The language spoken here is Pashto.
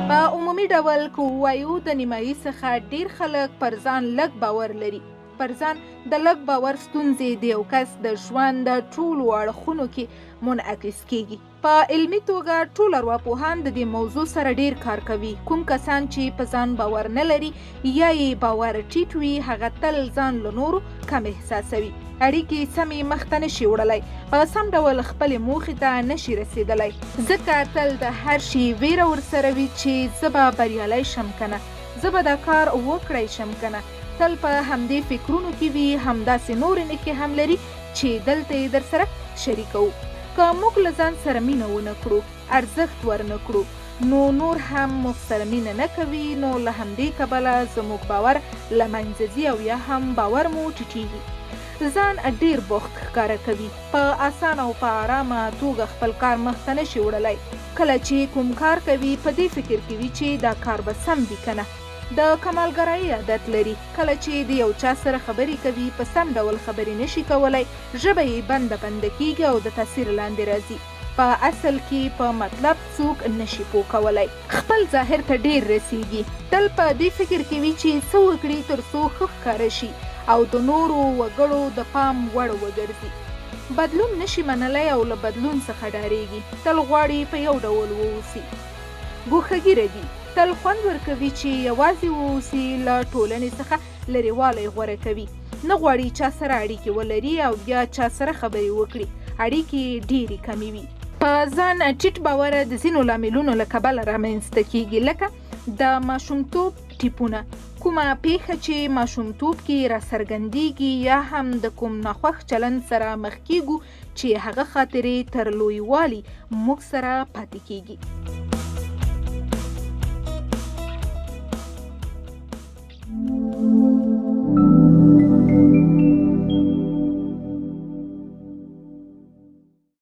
په عمومي ډول که ووایو د نیمایي څخه ډیر خلک پر ځان لږ باور لري. پر ځان د لږ باور ستونزې د یو کس د ژوند د ټولو اړخونو کې منعکس کیږي. په علمي توګه ټول ارواپوهان د دې موضوع سره ډیر کار کوي. کوم کسان چې په ځان باور نه لري یا یې باور ټیټ وي هغه تل ځان له نورو کم احساسوي. اړیکې سمې مخته نشي وړلی، په سم ډول خپلې موخې ته نشي رسېدلی، ځکه تل د هر شي ویره ورسره وي چې زه به بریالی شم کنه، زه به دا کار وکړی شم کنه. تل په همدې فکرونو کې وي. همداسې نورې نښې هم لري چې دلته یې در سره شریکوو. که موږ له ځان سره مینه ونه کړو، ارزښت ورنه کړو، نو نور هم موږ سره مینه نه کوي، نو له همدې کبله زموږ باور له منځه ځي او یا هم باور مو ټیټېږي. ځان ډیر بوخت ښکاره کوي، په اسانه او په آرامه توګه خپل کار مخته نشي وړلی. کله چې کوم کار کوي په دې فکر کې وي چې دا کار به سم وي کنه. د کمالګرایي عادت لري. کله چې د یو چا سره خبرې کوي په سم ډول خبرې نشي کولی، ژبه یې بنده کیږي او د تاثیر لاندې راځي. په اصل کې په مطلب څوک نشي پوه کولی. خپل ظاهر ته ډیر رسیږي. تل په دې فکر کې وي چې څه وکړي تر څو ښه ښکاره شي او د نورو وګړو د پام وړ وګرځي. بدلون نشي منلی او له بدلون څخه ډاریږي. تل غواړي په یو ډول واوسي. ګوښهګیره دي. تل خوند ورکوي چې یوازې واوسي. له ټولنې څخه لرېوالی غوره کوي. نه غواړي چا سره اړیکې ولري او یا چا سره خبرې وکړي. اړیکې ډېرې کمې وي. په ځان ټیټ باور د ځینو لاملونو له کبله رامنځته کیږي، لکه د ماشومتوب ټیپونه، کومه پیښه چې ماشومتوب کې راڅرګندېږي یا هم د کوم ناخوښ چلند سره مخ کیږو چې هغه خاطرې تر لویوالي موږ سره پاتې کیږي.